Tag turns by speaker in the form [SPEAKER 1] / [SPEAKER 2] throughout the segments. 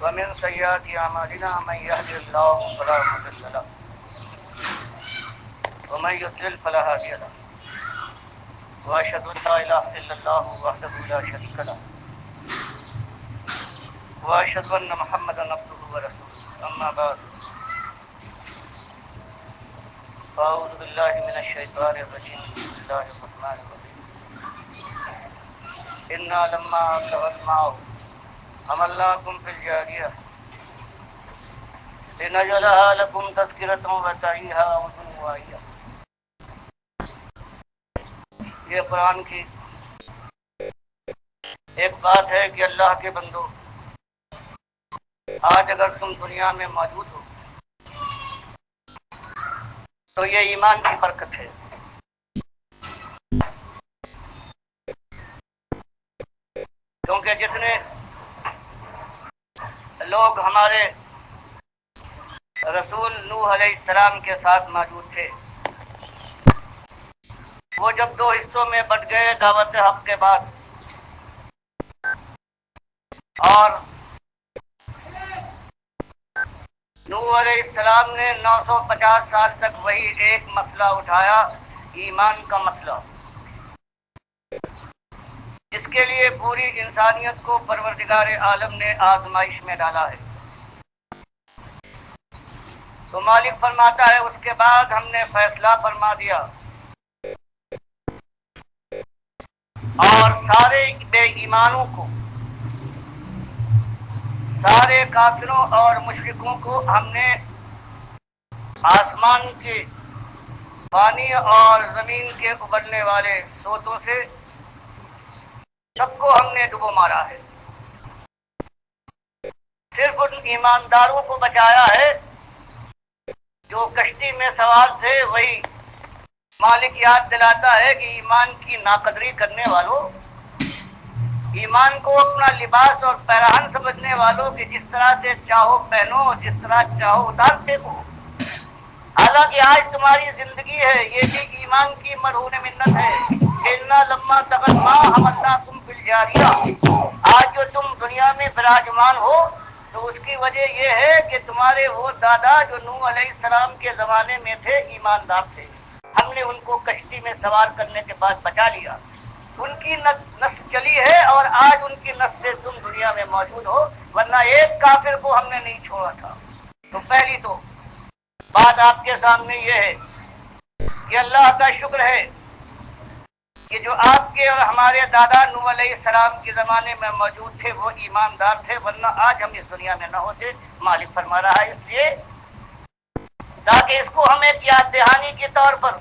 [SPEAKER 1] ومن سيئات أعمالنا من يهد الله فلا مضل له ومن يضلل فلا هادي له وأشهد أن لا إله إلا الله وحده لا شريك له وأشهد أن محمدا عبده ورسوله أما بعد فأعوذ بالله من الشيطان الرجيم بسم الله الرحمن الرحيم إنا لما طغى الماء حملناكم في الجارية لنجعلها لكم تذكرة وتعيها أذن واعية. یہ قرآن کی ایک بات ہے کہ اللہ کے بندو، آج اگر تم دنیا میں موجود ہو تو یہ ایمان کی برکت ہے. کیونکہ جتنے لوگ ہمارے رسول نوح علیہ السلام کے ساتھ موجود تھے، وہ جب دو حصوں میں بٹ گئے دعوت حق کے بعد، اور نوح علیہ السلام نے 950 سال تک وہی ایک مسئلہ اٹھایا، ایمان کا مسئلہ، جس کے لیے پوری انسانیت کو پروردگار عالم نے آزمائش میں ڈالا ہے. تو مالک فرماتا ہے اس کے بعد ہم نے فیصلہ فرما دیا اور سارے بے ایمانوں کو، سارے کافروں اور مشرکوں کو ہم نے آسمان کے پانی اور زمین کے ابلنے والے سوتوں سے سب کو ہم نے ڈبو مارا ہے. صرف ان ایمانداروں کو بچایا ہے جو کشتی میں سوار تھے. وہی مالک یاد دلاتا ہے کہ ایمان کی ناقدری کرنے والوں، ایمان کو اپنا لباس اور پیراہن سمجھنے والوں کہ جس طرح سے چاہو پہنو اور جس طرح چاہو اتار پھینکو. حالانکہ آج تمہاری زندگی ہے، یہ بھی ایمان کی مرہون منت ہے. انا لما طغى الماء حملناكم في الجارية. آج جو تم دنیا میں براجمان ہو تو اس کی وجہ یہ ہے کہ تمہارے وہ دادا جو نوح علیہ السلام کے زمانے میں تھے ایماندار تھے، ہم نے ان کو کشتی میں سوار کرنے کے بعد بچا لیا. ان کی نسل چلی ہے اور آج ان کی نسل سے تم دنیا میں موجود ہو، ورنہ ایک کافر کو ہم نے نہیں چھوڑا تھا. تو پہلی تو بات آپ کے سامنے یہ ہے کہ اللہ کا شکر ہے کہ جو آپ کے اور ہمارے دادا نوح علیہ السلام کے زمانے میں موجود تھے وہ ایماندار تھے، ورنہ آج ہم اس دنیا میں نہ ہوتے. مالک فرما رہا ہے اس لیے تاکہ اس کو ہم ایک یاد دہانی کے طور پر،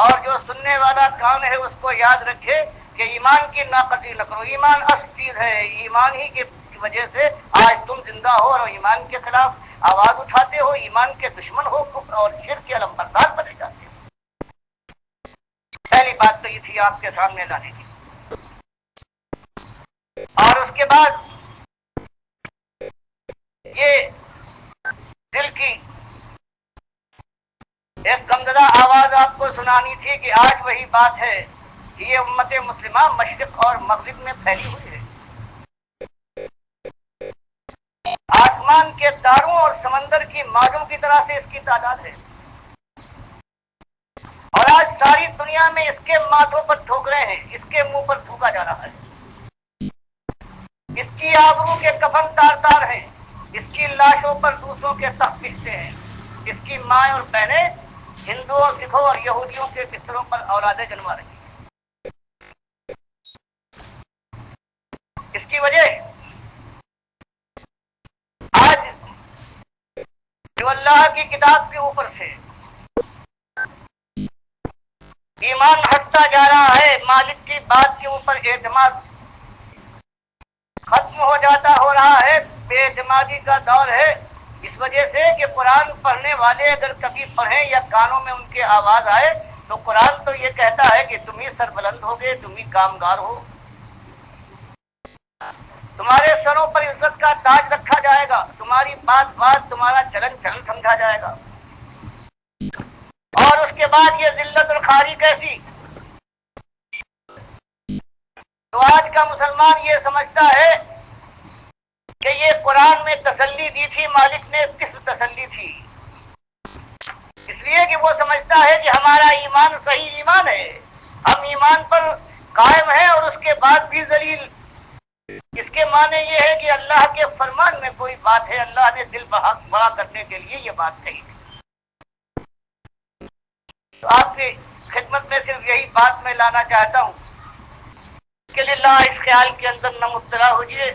[SPEAKER 1] اور جو سننے والا کام ہے اس کو یاد رکھے کہ ایمان کی ناقدری نہ کرو. ایمان اصل چیز ہے، ایمان ہی کی وجہ سے آج تم زندہ ہو اور ایمان کے خلاف آواز اٹھاتے ہو، ایمان کے دشمن ہو، کفر اور شرک کے علمبردار بنے جاتے ہو. پہلی بات تو یہ تھی آپ کے سامنے لانے کی. اور اس کے بعد یہ دل کی ایک غمزدہ آواز آپ کو سنانی تھی کہ آج وہی بات ہے کہ یہ امت مسلمہ مشرق اور مغرب میں پھیلی ہوئی ہے. آسمان کے تاروں اور سمندر کی موجوں کی طرح سے اس کی تعداد ہے، اور آج ساری دنیا میں اس کے ماتھوں پر ٹھوکرے ہیں، اس کے منہ پر تھوکا جا رہا ہے. اس کی آبرو کے کفن تار تار ہیں، اس کی لاشوں پر دوسروں کے تخت بچھتے ہیں. اس کی ماں اور بہنیں ہندوؤں، سکھوں اور یہودیوں کے بستروں پر اولادیں جنما رہی ہیں. اس کی وجہ آج جو اللہ کی کتاب کے اوپر سے ایمان ہٹتا جا رہا ہے، مالک کی بات کے اوپر اعتماد ختم ہو جاتا ہو رہا ہے، بے اعتمادی کا دور ہے. اس وجہ سے کہ قرآن پڑھنے والے اگر کبھی پڑھیں یا کانوں میں ان کے آواز آئے تو قرآن تو یہ کہتا ہے کہ تم ہی سربلند ہوگے، تم ہی کامگار ہو، تمہارے سروں پر عزت کا تاج رکھا جائے گا، تمہاری بات بات، تمہارا چلن چلن سمجھا جائے گا. اور اس کے بعد یہ ذلت اور خواری کیسی؟ تو آج کا مسلمان یہ سمجھتا ہے کہ یہ قرآن میں تسلی دی تھی مالک نے، کس تسلی تھی؟ اس لیے کہ وہ سمجھتا ہے کہ ہمارا ایمان صحیح ایمان ہے، ہم ایمان پر قائم ہیں اور اس کے بعد بھی ذلیل۔ اس کے معنی یہ ہے کہ اللہ کے فرمان میں کوئی بات ہے، اللہ نے دل بڑا کرنے کے لیے یہ بات کہی تھی۔ تو آپ کی خدمت میں صرف یہی بات میں لانا چاہتا ہوں کہ للہ اس خیال کے اندر نہ مبتلا ہوجیے،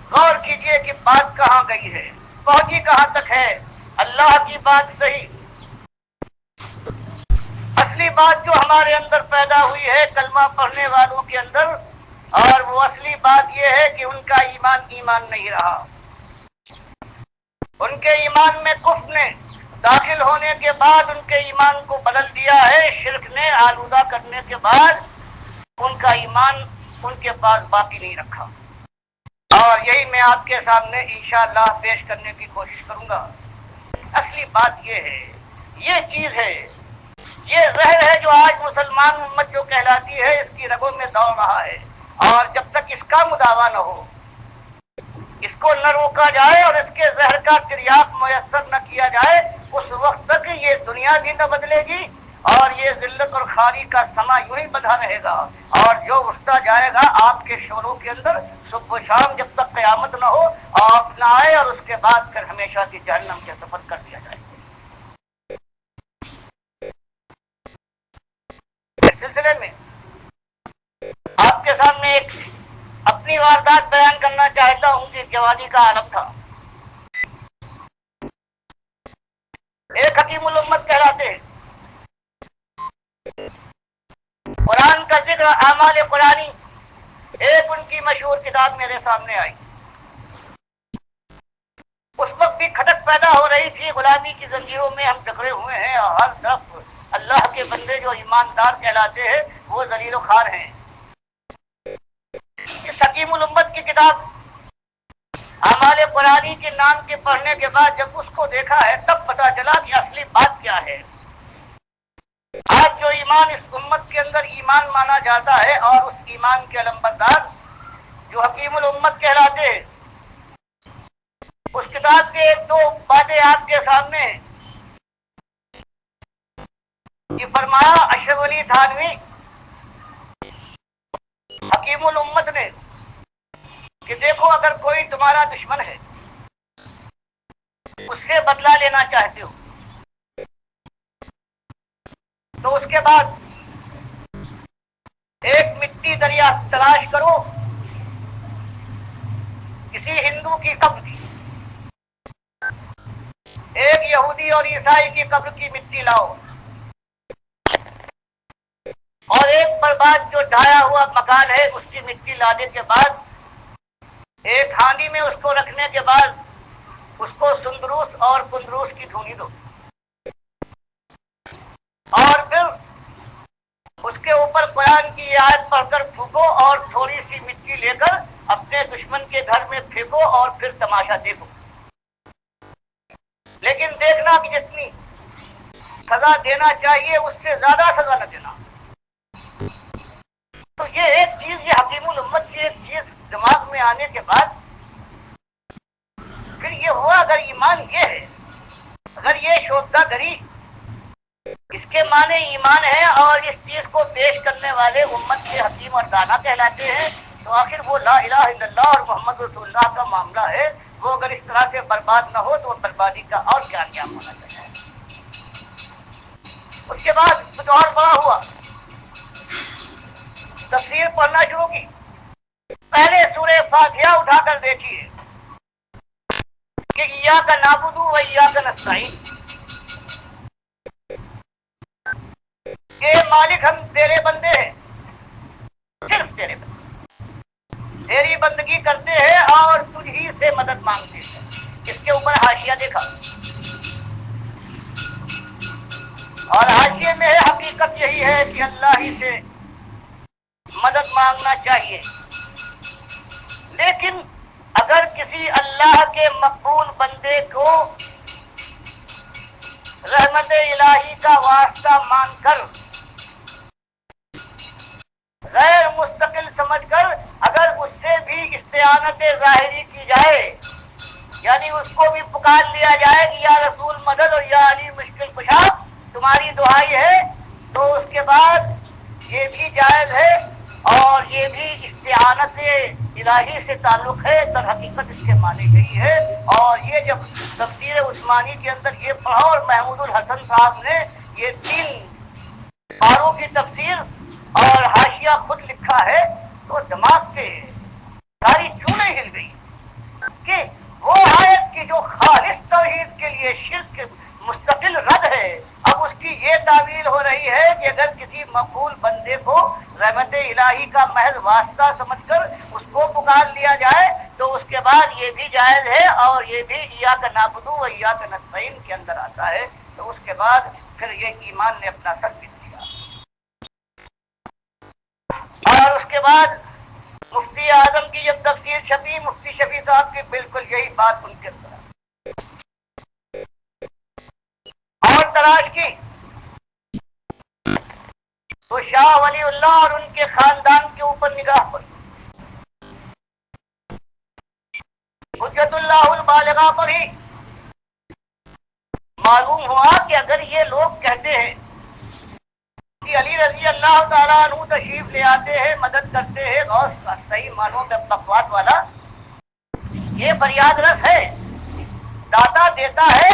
[SPEAKER 1] غور کیجئے کہ بات کہاں گئی ہے، پہنچی کہاں تک ہے۔ اللہ کی بات صحیح، اصلی بات جو ہمارے اندر پیدا ہوئی ہے کلمہ پڑھنے والوں کے اندر، اور وہ اصلی بات یہ ہے کہ ان کا ایمان نہیں رہا۔ ان کے ایمان میں کفر نے داخل ہونے کے بعد ان کے ایمان کو بدل دیا ہے، شرک نے آلودہ کرنے کے بعد ان کا ایمان ان کے پاس باقی نہیں رکھا۔ اور یہی میں آپ کے سامنے انشاءاللہ پیش کرنے کی کوشش کروں گا۔ اصلی بات یہ ہے، یہ چیز ہے، یہ زہر ہے جو آج مسلمان امت جو کہلاتی ہے اس کی رگوں میں دوڑ رہا ہے، اور جب تک اس کا مداوع نہ ہو، اس کو نہ روکا جائے اور اس کے زہر کا تریاق میسر نہ کیا جائے، اس وقت تک یہ دنیا بھی نہ بدلے گی اور یہ ذلت اور خاری کا سما یوں ہی بندھا رہے گا، اور جو اٹھتا جائے گا آپ کے شوروں کے اندر صبح و شام جب تک قیامت نہ ہو آپ نہ آئے، اور اس کے بعد پھر ہمیشہ کی جہنم کے سفر کر دیا جائے۔ اس سلسلے میں آپ کے سامنے ایک اپنی واردات بیان کرنا چاہتا ہوں کہ جوانی کا عالم تھا۔ ایک حکیم الامت کہلاتے ہیں، قرآن کا ذکر اعمال قرآنی ایک ان کی مشہور کتاب میرے سامنے آئی۔ اس وقت بھی کھٹک پیدا ہو رہی تھی، غلامی کی زنجیروں میں ہم جکڑے ہوئے ہیں اور ہر طرف اللہ کے بندے جو ایماندار کہلاتے ہیں وہ ذلیل و خوار ہیں۔ اس حکیم الامت کی کتاب اعمال قرآنی کے نام کے پڑھنے کے بعد جب اس کو دیکھا ہے تب پتہ چلا کہ اصلی بات کیا ہے۔ آج جو ایمان اس امت کے اندر ایمان مانا جاتا ہے اور اس ایمان کے علمبردار جو حکیم الامت کہلاتے ہیں، اس کتاب کے ایک دو باتیں آپ کے سامنے ہیں۔ یہ فرمایا اشرف علی تھانوی حکیم الامت نے کہ دیکھو اگر کوئی تمہارا دشمن ہے، اس سے بدلہ لینا چاہتے ہو تو اس کے بعد ایک مٹی دریا تلاش کرو، کسی ہندو کی قبر کی، ایک یہودی اور عیسائی کی قبر کی مٹی لاؤ، اور ایک برباد جو ڈھایا ہوا مکان ہے اس کی مٹی لانے کے بعد ایک ہانڈی میں اس کو رکھنے کے بعد اس کو سندروس اور کندروس کی دھونی دو، اور پھر اس کے اوپر قرآن کی آیت پڑھ کر پھونکو اور تھوڑی سی مٹی لے کر اپنے دشمن کے گھر میں پھینکو اور پھر تماشا دیکھو، لیکن دیکھنا کہ جتنی سزا دینا چاہیے اس سے زیادہ سزا نہ دینا۔ تو یہ ایک چیز، یہ حکیم الامت کی ایک چیز دماغ میں آنے کے بعد پھر یہ ہوا اگر ایمان یہ ہے، اگر یہ شوبدہ گری اس کے معنی ایمان ہے اور اس چیز کو پیش کرنے والے امت کے حکیم اور دانا کہلاتے ہیں، تو آخر وہ لا الہ الا اللہ اور محمد رسول اللہ کا معاملہ ہے، وہ اگر اس طرح سے برباد نہ ہو تو وہ بربادی کا اور کیا انجام ہونا چاہیے۔ اس کے بعد کچھ اور بڑا ہوا، تفسیر پڑھنا شروع کی، پہلے سورہ فاتحہ اٹھا کر دیکھیے کہ ایاک نعبد و ایاک نستعین، کہ مالک ہم تیرے بندے ہیں، صرف تیرے بندے، تیری بندگی کرتے ہیں اور تجھ ہی سے مدد مانگتے ہیں۔ اس کے اوپر حاشیہ دیکھا، اور حاشیے میں حقیقت یہی ہے کہ اللہ ہی سے مدد مانگنا چاہیے، لیکن اگر کسی اللہ کے مقبول بندے کو رحمت الہی کا واسطہ مان کر غیر مستقل سمجھ کر اگر اس سے بھی استعانت ظاہری کی جائے یعنی اس کو بھی پکار لیا جائے کہ یا رسول مدد اور یا علی مشکل کشا تمہاری دعائی ہے، تو اس کے بعد یہ بھی جائز ہے اور یہ بھی استعانت الہی سے تعلق ہے، در حقیقت اس کے معنی یہی ہے۔ اور یہ جب تفسیر عثمانی کے اندر یہ پڑھا اور محمود الحسن صاحب نے یہ 3 پاروں کی تفسیر اور حاشیہ خود لکھا ہے، تو دماغ کے ساری چونیں ہل گئی کہ وہ آیت کی جو خالص توحید کے لیے شرک مستقل رد ہے، اب اس کی یہ تعویل ہو رہی ہے کہ اگر کسی مقبول بندے کو رحمت الہی کا محض واسطہ سمجھ کر اس کو پکار لیا جائے تو اس کے بعد یہ بھی جائز ہے، اور یہ بھی ایاک نعبد و ایاک نستعین کے اندر آتا ہے۔ تو اس کے بعد پھر یہ ایمان نے اپنا سر پیٹ لیا۔ اور اس کے بعد مفتی اعظم کی جب تفسیر چھپی، مفتی شفیع صاحب کی بالکل یہی بات ان کے اندر اور تلاش کی تو شاہ ولی اللہ اور ان کے خاندان کے اوپر نگاہ پڑی، حجت اللہ البالغہ پر ہی معلوم ہوا کہ اگر یہ لوگ کہتے ہیں کہ علی رضی اللہ تعالیٰ عنہ تشریف لے آتے ہیں، مدد کرتے ہیں، غوث کا صحیح معنوں میں بقوات والا یہ فریاد رس ہے، داتا دیتا ہے،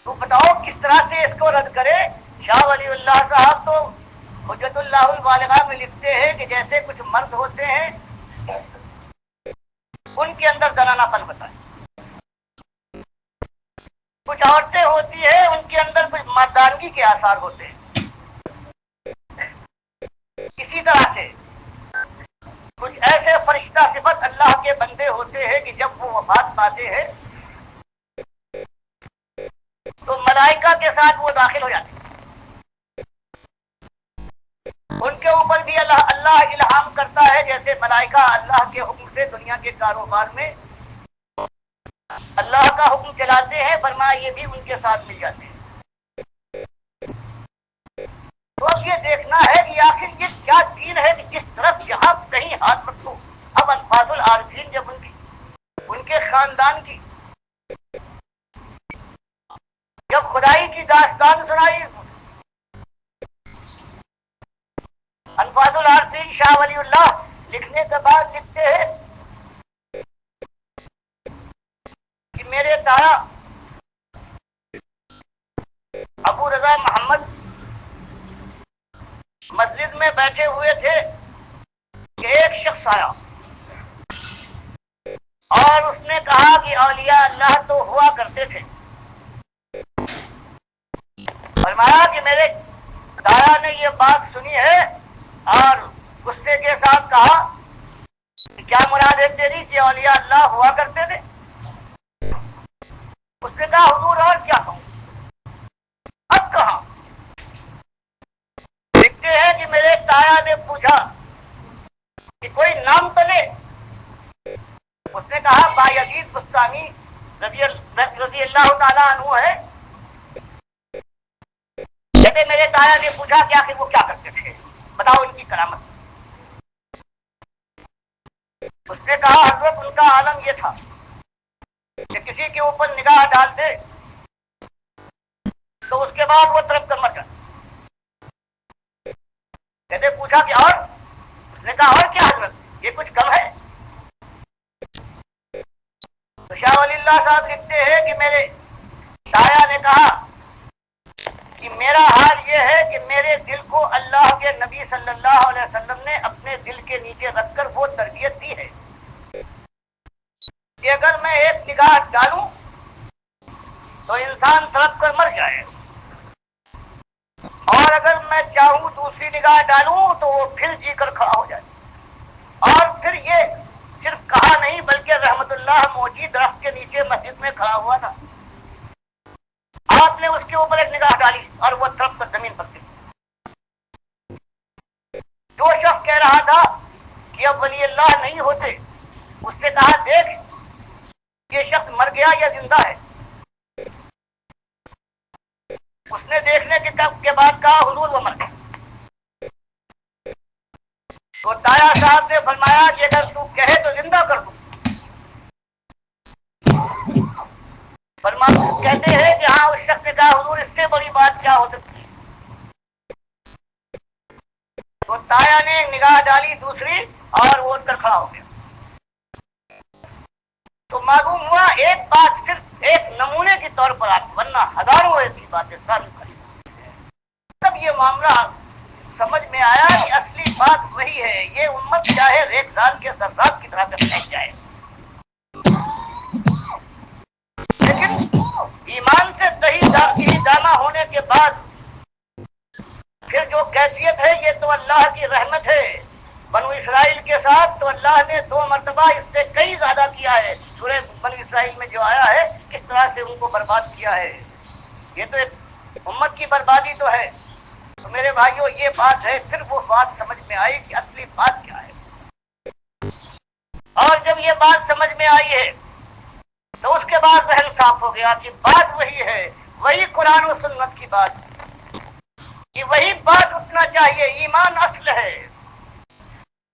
[SPEAKER 1] تو بتاؤ کس طرح سے اس کو رد کرے۔ شاہ ولی اللہ صاحب تو حجت اللہ البالغہ میں لکھتے ہیں کہ جیسے کچھ مرد ہوتے ہیں ان کے اندر زنانہ پن بتائے، کچھ عورتیں ہوتی ہیں ان کے اندر کچھ مردانگی کے آثار ہوتے ہیں، اسی طرح سے کچھ ایسے فرشتہ صفت اللہ کے بندے ہوتے ہیں کہ جب وہ وفات پاتے ہیں تو ملائکہ کے ساتھ وہ داخل ہو جاتے ہیں، ان کے اوپر بھی اللہ الہام کرتا ہے، جیسے ملائکہ اللہ کے حکم سے دنیا کے کاروبار میں اللہ کا حکم چلاتے ہیں، فرمایا یہ بھی ان کے ساتھ مل جاتے ہیں۔ تو اب یہ دیکھنا ہے کہ آخر یہ کیا دین ہے کہ جس طرف جہاں کہیں ہاتھ رکھو۔ اب انفاظ العارفین جب ان کے خاندان کی جب خدائی کی داستان سنائی، انفاظ العارفین شاہ ولی اللہ لکھنے کے بعد لکھتے ہیں کہ میرے تایا ابو رضا محمد مسجد میں بیٹھے ہوئے تھے کہ ایک شخص آیا اور اس نے کہا کہ اولیاء اللہ تو ہوا کرتے تھے۔ فرمایا کہ میرے دایا نے یہ بات سنی ہے اور غصے کے ساتھ کہا کہ کیا مراد ہے تیری کہ اولیاء اللہ ہوا کرتے تھے؟ اس نے کہا حضور اور کیا کہوں، اب کہاں؟ لکھتے ہیں کہ میرے تایا نے پوچھا کہ کوئی نام تو لے۔ اس نے کہا بایزید بستانی رضی اللہ تعالیٰ عنہ ہے۔ کہتے میرے تایا نے پوچھا کہ آخر وہ کیا کرتے تھے، بتاؤ ان کی کرامت۔ اس نے کہا حضرت ان کا عالم یہ تھا کہ کسی کے اوپر نگاہ ڈالتے تو اس کے بعد وہ طرف کر مر جاتا۔ کہتے پوچھا کہ اور؟ اس نے کہا اور کیا حضرت، یہ کچھ کم ہے؟ تو شاہ ولی اللہ صاحب لکھتے ہیں کہ میرے دایا نے کہا کہ میرا حال یہ ہے کہ میرے دل کو اللہ کے نبی صلی اللہ علیہ وسلم نے اپنے دل کے نیچے رکھ کر وہ تربیت دی ہے کہ اگر میں ایک نگاہ ڈالوں تو انسان تڑپ کر مر جائے، اور اگر میں چاہوں دوسری نگاہ ڈالوں تو وہ پھر جی کر کھڑا ہو جائے۔ اور پھر یہ صرف کہا نہیں بلکہ رحمت اللہ موجی درخت کے نیچے مسجد میں کھڑا ہوا تھا، آپ نے اس کے اوپر ایک نگاہ ڈالی اور وہ طرف پر زمین پر گر۔ جو شخص کہہ رہا تھا کہ اب ولی اللہ نہیں ہوتے، اس سے کہا دیکھ یہ شخص مر گیا یا زندہ ہے؟ اس نے دیکھنے کے بعد کہا حضور وہ مر گیا۔ تو تایا صاحب نے فرمایا کہ اگر تو کہے تو زندہ کر دوں۔ کہتے ہیں کہ ہاں اس شخص نے کہا حضور اس سے بڑی بات کیا ہو سکتی ہے. وہ تایا نے نگاہ ڈالی دوسری اور وہ اٹھ کر کھڑا ہو گیا. تو معلوم ہوا ایک بات صرف ایک نمونے کے طور پر آپ, ورنہ ہزاروں ایسی باتیں ساری کھڑی. تب یہ معاملہ سمجھ میں آیا کہ اصلی بات وہی ہے. یہ امت چاہے ریگزار کے ذرات کی طرح سے پھینک جائے, لیکن ایمان سے صحیح دانہ ہونے کے بعد پھر جو کیفیت ہے یہ تو اللہ کی رحمت ہے. بنو اسرائیل کے ساتھ تو اللہ نے 2 مرتبہ اس سے کئی زیادہ کیا ہے. سورہ بنو اسرائیل میں جو آیا ہے کس طرح سے ان کو برباد کیا ہے. یہ تو ایک امت کی بربادی تو ہے. تو میرے بھائیوں یہ بات ہے, پھر وہ بات سمجھ میں آئی کہ اصلی بات کیا ہے. اور جب یہ بات سمجھ میں آئی ہے تو اس کے بعد ذہن صاف ہو گیا کہ بات وہی ہے, وہی قرآن و سنت کی بات, کہ وہی بات اٹھنا چاہیے. ایمان اصل ہے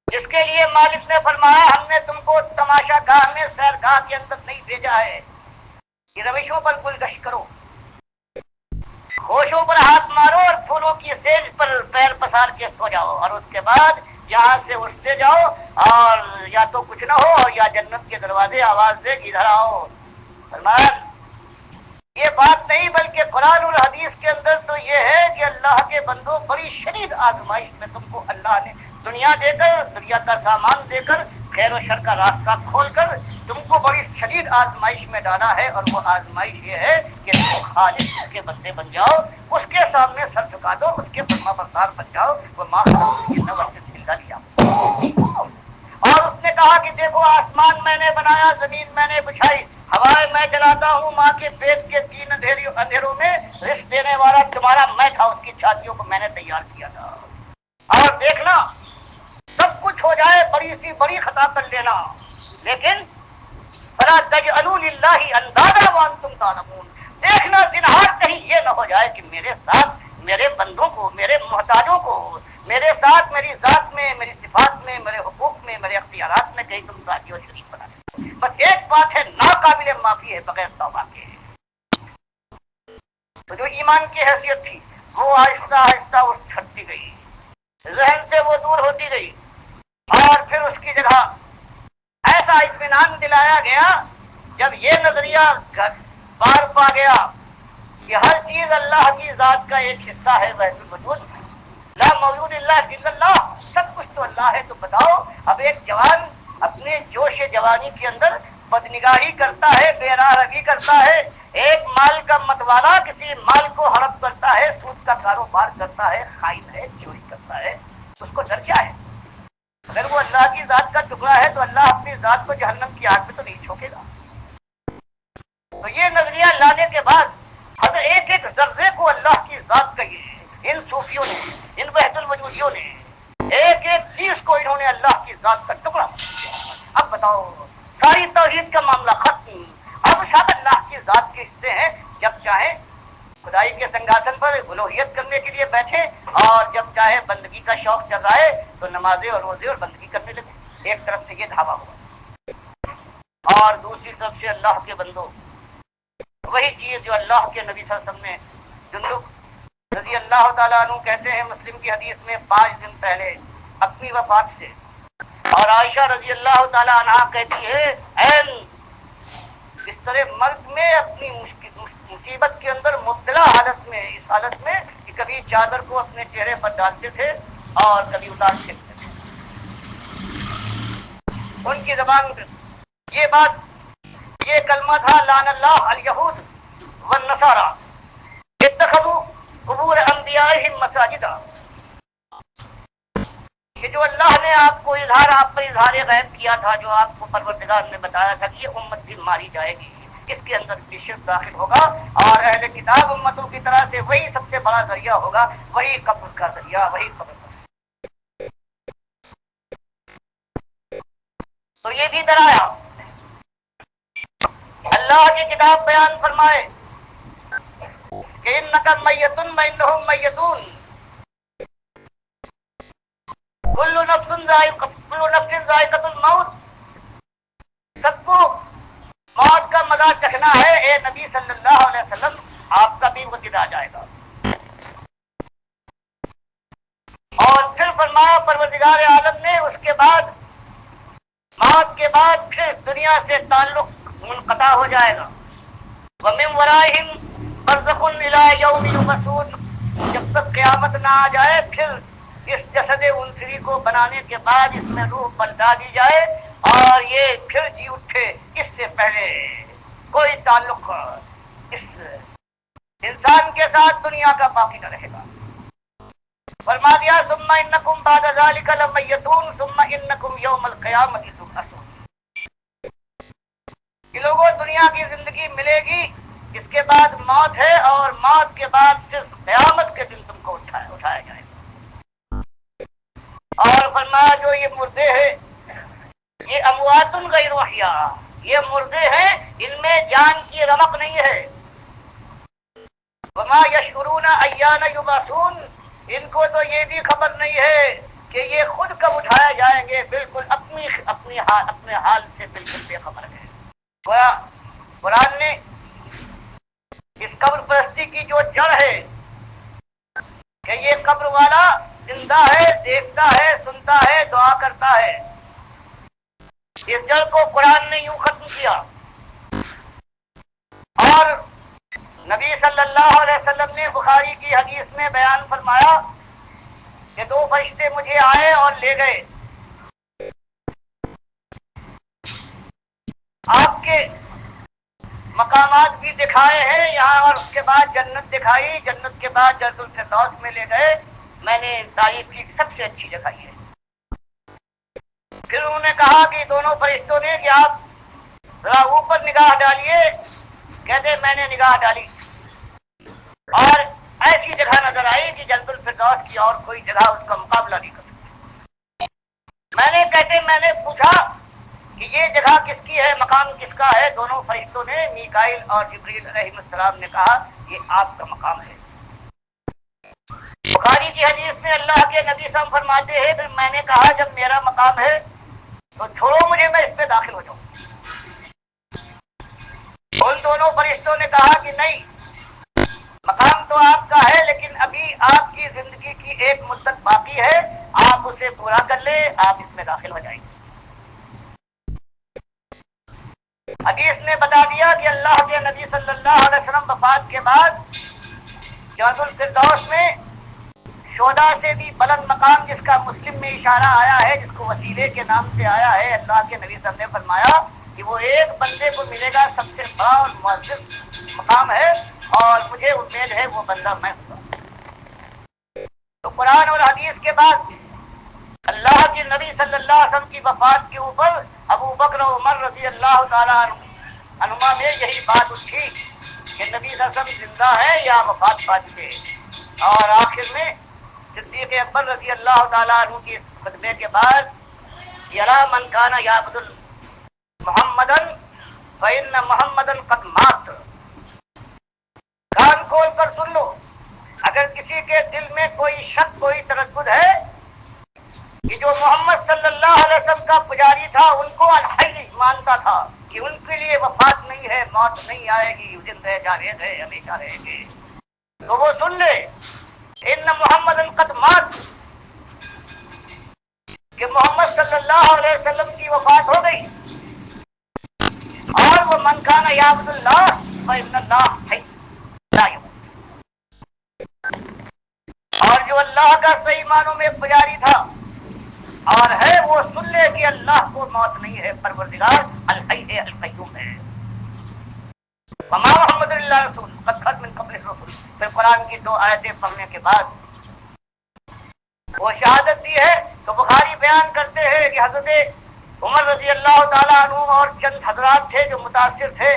[SPEAKER 1] جس کے لیے مالک نے فرمایا ہم نے تم کو تماشا گاہ میں سیر گاہ کے اندر نہیں بھیجا ہے کہ روشوں پر گلگش کرو, ہوشوں پر ہاتھ مارو اور پھولوں کی سیج پر پیر پسار کے سو جاؤ, اور اس کے بعد یہاں سے اٹھتے جاؤ اور یا تو کچھ نہ ہو یا جنت کے دروازے آواز دے ادھر آؤ. فرمایا یہ بات نہیں بلکہ قرآن اور حدیث کے اندر تو یہ ہے کہ اللہ کے بندوں بڑی شدید آزمائش میں تم کو اللہ نے دنیا دے کر, دنیا کا سامان دے کر, خیر و شر کا راستہ کھول کر تم کو بڑی شدید آزمائش میں ڈالا ہے. اور وہ آزمائش یہ ہے کہ تم خالص اس کے بندے بن جاؤ, اس کے سامنے سر جھکا دو, اس کے فرما بردار بن جاؤ. وہ ماں لیا اور اس نے کہا کہ دیکھو آسمان میں نے بنایا, زمین میں نے بچھائی, ہوائیں میں چلاتا ہوں, ماں کے پیٹ کے 3 اندھیروں میں رزق دینے والا تمہارا میں تھا, اس کی چھاتیوں کو میں نے تیار کیا تھا. اور دیکھنا سب کچھ ہو جائے, بڑی سی بڑی خطا کر لینا, لیکن فلا تجعلوا للہ اندادا وانتم تعلمون, دیکھنا زنہار کہیں یہ نہ ہو جائے کہ میرے ساتھ میرے بندوں کو, میرے محتاجوں کو, میرے ساتھ میری ذات میں, میری صفات میں, میرے حقوق میں, میرے اختیارات میں کہیں تم ساتھی اور شریک بنا دو. بس ایک بات ہے, ناقابل معافی ہے بغیر توبہ کے. تو جو ایمان کی حیثیت تھی وہ آہستہ آہستہ اس چھٹتی گئی, ذہن سے وہ دور ہوتی گئی, اور پھر اس کی جگہ ایسا اطمینان دلایا گیا جب یہ نظریہ پار پا گیا کہ ہر چیز اللہ کی ذات کا ایک حصہ ہے. ویسے وجود لا موجود اللہ الا اللہ, سب کچھ تو اللہ ہے. تو بتاؤ اب ایک جوان اپنے جوش جوانی کے اندر بدنگاہی کرتا ہے, بے راہ روی کرتا ہے, ایک مال کا متوالا کسی مال کو ہڑپ کرتا ہے, سود کا کاروبار کرتا ہے, خائن ہے, چوری کرتا ہے, اس کو ڈر کیا ہے؟ اگر وہ اللہ کی ذات کا ٹکڑا ہے تو اللہ اپنی ذات کو جہنم کی آگ میں تو نہیں چھوکے گا. تو یہ نظریہ لانے کے بعد ہر ایک ایک ذرے کو اللہ کی ذات کہیے ان صوفیوں نے, ان وحدت الوجودیوں نے, ایک ایک چیز کو انہوں نے اللہ کی ذات کا ٹکڑا. اب بتاؤ ساری توحید کا معاملہ ختم. اب شاید اللہ کی ذات کے حصے ہیں, جب چاہے خدائی کے سنگھاسن پر الوہیت کرنے کے لیے بیٹھے, اور جب چاہے بندگی کا شوق چل رہا ہے تو نمازیں اور روزے اور بندگی کرنے لگے. ایک طرف سے یہ دھاوا ہوا, اور دوسری طرف سے اللہ کے بندوں وہی چیز جو اللہ کے نبی صلی اللہ علیہ وسلم نے, جندب رضی اللہ تعالیٰ عنہ کہتے ہیں مسلم کی حدیث میں 5 دن پہلے اپنی وفات سے, اور عائشہ رضی اللہ تعالیٰ عنہ کہتی ہے این اس طرح مرد میں اپنی مصیبت کے اندر مبتلا حالت میں, اس حالت میں کہ کبھی چادر کو اپنے چہرے پر ڈالتے تھے اور کبھی اتار پھینکتے تھے. ان کی زبان یہ بات, یہ کلمہ تھا لعن اللہ الیہود والنصارى اتخذوا قبور انبیائہم مساجدا, کہ جو اللہ نے آپ کو آپ پر اظہار غیب کیا تھا, جو آپ کو پروردگار نے بتایا تھا کہ یہ امت بھی ماری جائے گی, اس کے اندر بھی شرک داخل ہوگا, اور اہل کتاب امتوں کی طرح سے وہی سب سے بڑا ذریعہ ہوگا, وہی قبر کا ذریعہ, وہی قبر کا. تو یہ بھی ڈرایا. اللہ کی کتاب بیان فرمائے کہ انک میت وانہم میتون, کل نفس ذائقۃ الموت, سب کو موت کا مذاق مزہ چکھنا ہے اے نبی صلی اللہ علیہ وسلم، آپ کا بھی وہ دن آ جائے گا۔ اور پھر فرمایا پروردگار عالم نے اس کے بعد، موت کے بعد پھر دنیا سے تعلق منقطع ہو جائے گا۔ وَمِن وَرَائِهِمْ بَرْزَخٌ إِلَىٰ يَوْمِ يُبْعَثُونَ، جب تک قیامت نہ آ جائے پھر اس جسد انسری کو بنانے کے بعد اس میں روح پلٹا دی جائے اور یہ پھر جی اٹھے، اس سے پہلے کوئی تعلق اس انسان کے ساتھ دنیا کا باقی نہ رہے گا۔ فرما دیا ثم انکم بعد ذلک لمیتون ثم انکم یوم القیامۃ تبعثون۔ یہ لوگوں دنیا کی زندگی ملے گی، اس کے بعد موت ہے اور موت کے بعد صرف قیامت کے دن تم کو اٹھایا جائے گا۔ اور فرمایا جو یہ مردے ہیں یہ اموات غیر احیاء، یہ مردے ہیں ان میں جان کی رمق نہیں ہے۔ وما یشعرون ایان یبعثون، ان کو تو یہ بھی خبر نہیں ہے کہ یہ خود کب اٹھائے جائیں گے، بالکل اپنے حال سے بالکل بے خبر ہے۔ گویا قرآن نے اس قبر پرستی کی جو جڑ ہے کہ یہ قبر والا زندہ ہے، دیکھتا ہے، سنتا ہے، دعا کرتا ہے، اس جڑ کو قرآن نے یوں ختم کیا۔ اور نبی صلی اللہ علیہ وسلم نے بخاری کی حدیث میں بیان فرمایا کہ دو فرشتے مجھے آئے اور لے گئے، آپ کے مقامات بھی دکھائے ہیں یہاں، اور اس کے بعد جنت دکھائی، جنت کے بعد جنت الفردوس میں لے گئے، میں نے تعریف کی سب سے اچھی جگہ یہ ہے۔ پھر انہوں نے کہا کہ دونوں فرشتوں نے کہ آپ ذرا اوپر نگاہ ڈالیے، کہتے میں نے نگاہ ڈالی اور ایسی جگہ نظر آئی کہ جنت الفردوس کی اور کوئی جگہ اس کا مقابلہ نہیں کر سکتی۔ میں نے پوچھا کہ یہ جگہ کس کی ہے، مقام کس کا ہے؟ دونوں فرشتوں نے، میکائیل اور جبریل علیہ السلام نے کہا یہ آپ کا مقام ہے۔ بخاری کی حدیث میں اللہ کے نبی صلی اللہ علیہ وسلم فرماتے ہیں پھر میں نے کہا جب میرا مقام ہے تو چھوڑو مجھے، میں اس میں داخل ہو جاؤں۔ ان دونوں فرشتوں نے کہا کہ نہیں، مقام تو آپ کا ہے لیکن ابھی آپ کی زندگی کی ایک مدت باقی ہے، آپ اسے پورا کر لیں، آپ اس میں داخل ہو جائیں گے۔ حدیث نے بتا دیا کہ اللہ کے نبی صلی اللہ علیہ وسلم وفات کے بعد جنت الفردوس میں شہداء سے بھی بلند مقام، جس کا مسلم میں اشارہ آیا ہے، جس کو وسیلے کے نام سے آیا ہے، اللہ کے نبی صلی اللہ علیہ وسلم نے فرمایا کہ وہ ایک بندے کو ملے گا سب سے بڑا اور معزز مقام ہے، اور مجھے امید ہے وہ بندہ میں ہوں گا۔ تو قرآن اور حدیث کے بعد اللہ کے نبی صلی اللہ علیہ وسلم کی وفات کے اوپر ابو بکر و عمر رضی اللہ تعالیٰ عنہما میں یہی بات اٹھی کہ نبی صلی اللہ علیہ وسلم زندہ ہے یا وفات پا چکے، اور آخر میں صدیق اکبر رضی اللہ تعالیٰ عنہ کی خطبے کے بعد یلا من کان یعبد محمدن فإن محمدن قد مات، کان کھول کر سن لو، اگر کسی کے دل میں کوئی شک، کوئی تردد ہے کہ جو محمد صلی اللہ علیہ وسلم کا پجاری تھا ان کو الحی مانتا تھا کہ ان کے لیے وفات نہیں ہے، موت نہیں آئے گی، زندہ جاوید ہے، ہمیشہ رہیں گے، تو وہ سن لے ان محمد قد مات، کہ محمد صلی اللہ علیہ وسلم کی وفات ہو گئی، اور وہ من کان یعبد اللہ فإن اللہ حی لا يموت، اور جو اللہ کا صحیح معنوں میں پجاری تھا اور ہے وہ سن لے کہ اللہ کو موت نہیں ہے، پروردگار الحی ہے، القیوم ہے۔ وما محمد اللہ رسول قد خلت من قبلہ الرسل، پھر قرآن کی دو آیتیں پڑھنے کے بعد وہ شہادت دی ہے۔ تو بخاری بیان کرتے ہیں کہ حضرت عمر رضی اللہ تعالیٰ عنہ اور چند حضرات تھے جو متاثر تھے،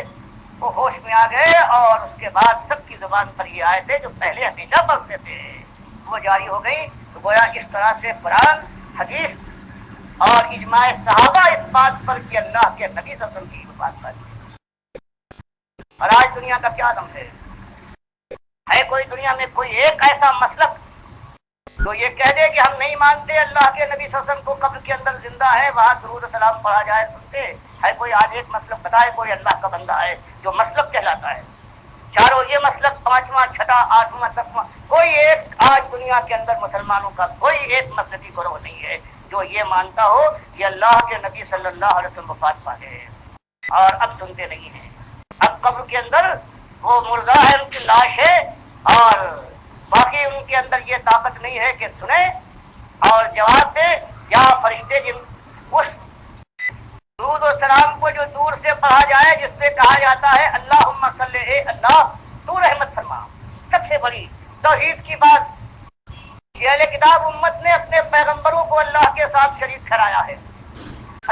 [SPEAKER 1] وہ ہوش میں آ گئے، اور اس کے بعد سب کی زبان پر یہ آیتیں جو پہلے ہمیشہ پڑھتے تھے وہ جاری ہو گئی۔ تو گویا اس طرح سے قرآن، حدیث اور اجماع صحابہ اس بات پر کہ اللہ کے نبی صلی اللہ علیہ وسلم کی بات پر۔ اور آج دنیا کا کیا عالم ہے کوئی دنیا میں کوئی ایک ایسا مسلک تو یہ کہہ دے کہ ہم نہیں مانتے اللہ کے نبی صلی اللہ علیہ وسلم کو قبر کے اندر زندہ ہے، وہاں درود و سلام پڑھا جائے، سنتے ہے کوئی آج ایک مسلک بتائے کوئی اللہ کا بندہ ہے جو مسلک کہلاتا ہے؟ چاروں یہ مسلک، پانچواں چھٹا آٹھواں دسواں، کوئی ایک آج دنیا کے اندر مسلمانوں کا کوئی ایک مسلکی گروہ نہیں ہے جو یہ مانتا ہو کہ اللہ کے نبی صلی اللہ علیہ وسلم وفات پائے ہیں اور اب سنتے نہیں ہیں۔ اب قبر کے اندر وہ مردہ ہے، ان کی لاش ہے، اور باقی ان کے اندر یہ طاقت نہیں ہے کہ سنیں اور جواب دے، یا فرشتے جن اس درود و سلام کو جو دور سے پڑھا جائے جس سے کہا جاتا ہے اللہم صلی، اے اللہ تو رحمت فرما، سب سے بڑی توحید کی بات، یہ اہل کتاب امت نے اپنے پیغمبروں کو اللہ کے ساتھ شریک کرایا ہے۔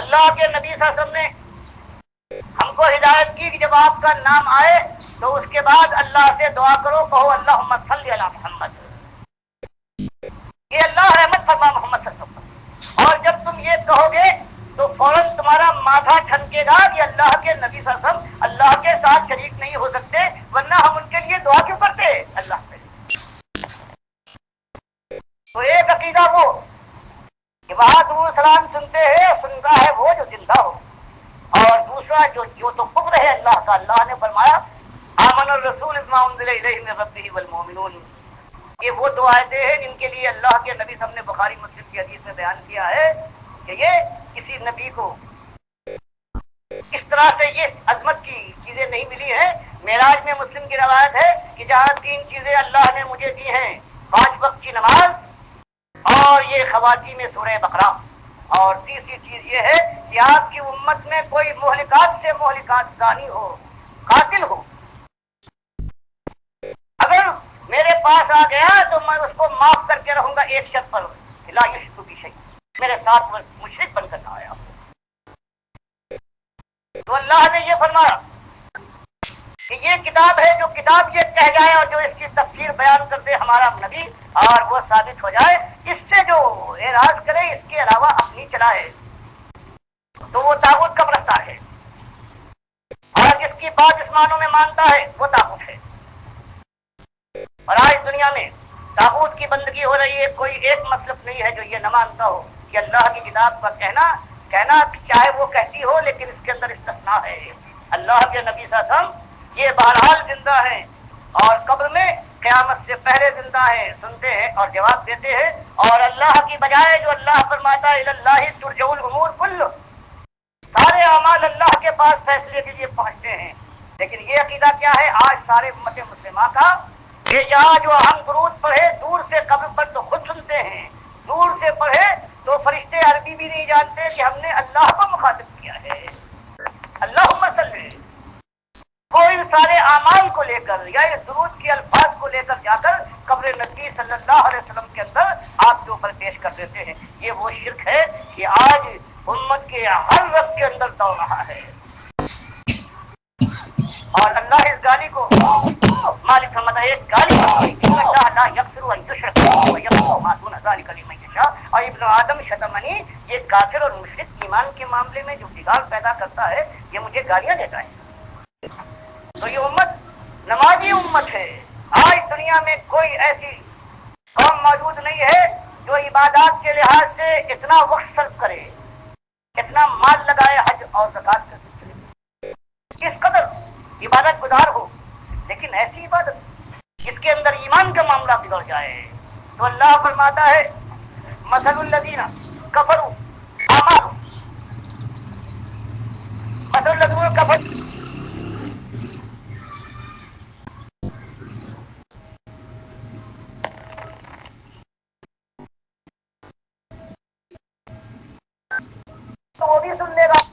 [SPEAKER 1] اللہ کے نبی صلی اللہ علیہ وسلم نے ہم کو ہدایت کی کہ جب آپ کا نام آئے تو اس کے بعد اللہ سے دعا کرو، کہو اللہم صلی علی محمد، یہ اللہ رحمت فرما محمد صلی اللہ علیہ وسلم۔ اور جب تم یہ کہو گے تو فوراً تمہارا ماتھا ٹھنکے گا کہ اللہ کے نبی صلی اللہ علیہ وسلم اللہ کے ساتھ شریک نہیں ہو سکتے، ورنہ ہم ان کے لیے دعا کیوں کرتے اللہ سے؟ تو ایک عقیدہ وہ کہ وہاں درود سلام سنتے ہیں، سنتا ہے وہ جو زندہ ہو، اور دوسرا جو تو قبر ہے اللہ کا، اللہ نے فرمایا آمن الرسول بما انزل الیہ من ربہ والمؤمنون، یہ وہ دو آیتیں ہیں جن کے لیے اللہ کے نبی صلی اللہ علیہ وسلم نے بخاری مسلم کی حدیث میں بیان کیا ہے کہ یہ کسی نبی کو اس طرح سے یہ عظمت کی چیزیں نہیں ملی ہیں۔ معراج میں مسلم کی روایت ہے کہ جہاں تین چیزیں اللہ نے مجھے دی ہیں، 5 وقت کی نماز اور یہ خواتین میں سورہ بقرہ، اور تیسری چیز یہ ہے کہ آپ کی امت میں کوئی مہلکات سے مہلکات زانی ہو، قاتل ہو، اگر میرے پاس آ گیا تو میں اس کو معاف کر کے رہوں گا ایک شرط پر، لا یشرک بی شیء، میرے ساتھ وہ مشرک بن کر نہ آیا۔ تو اللہ نے یہ فرمایا کہ یہ کتاب ہے، جو کتاب یہ کہہ جائے اور جو اس کی تفسیر بیان کر دے ہمارا نبی اور وہ ثابت ہو جائے، اس سے جو اعراض کرے اس کے علاوہ اپنی چلائے تو وہ طاغوت کا پرستار ہے، اور جس کی بات اس معنوں میں مانتا ہے وہ طاغوت ہے۔ اور آج دنیا میں طاغوت کی بندگی ہو رہی ہے، کوئی ایک مطلب نہیں ہے جو یہ نہ مانتا ہو کہ اللہ کی کتاب کا کہنا چاہے وہ کہتی ہو، لیکن اس کے اندر استثناء ہے۔ اللہ کے نبی صلی اللہ علیہ وسلم یہ بہرحال زندہ ہیں اور قبر میں قیامت سے پہلے زندہ ہیں، سنتے ہیں اور جواب دیتے ہیں، اور اللہ کی بجائے جو اللہ فرماتا ہے الی اللہ ترجع الامور کل، سارے اعمال اللہ کے پاس فیصلے کے لیے پہنچتے ہیں۔ لیکن یہ عقیدہ کیا ہے آج سارے امت مسلمہ کا، کہ یہاں جو ہم درود پڑھے دور سے قبر پر تو خود سنتے ہیں، دور سے پڑھے تو فرشتے عربی بھی نہیں جانتے کہ ہم نے اللہ کو مخاطب کیا ہے، اللہم صلی، کوئی سارے اعمال کو لے کر یا اس درود کے الفاظ کو لے کر جا کر قبر نبی صلی اللہ علیہ وسلم کے اندر آپ کے اوپر پیش کر دیتے ہیں۔ یہ وہ شرک ہے کہ آج امت کے ہر رب کے اندر دوڑ رہا ہے، اور اللہ اس گالی کو مالک فرماتا ہے، ایک گالی ان اللہ لا یغفر ان یشرک به ویغفر ما دون ذلک لمن یشاء، اور ابن آدم شتمنی، یہ کافر اور مشرک ایمان کے معاملے میں جو بگاڑ پیدا کرتا ہے یہ مجھے گالیاں دیتا ہے۔ تو یہ امت نمازی امت ہے، آج دنیا میں کوئی ایسی قوم موجود نہیں ہے جو عبادات کے لحاظ سے اتنا وقت صرف کرے، اتنا مال لگائے حج اور زکات کے سلسلے، اس قدر عبادت گزار ہو، لیکن ایسی عبادت جس کے اندر ایمان کا معاملہ بگڑ جائے۔ تو اللہ فرماتا ہے مثل الذین کفروا اعمالهم، مثل الذین کفروا، تو وہ بھی سن لے گا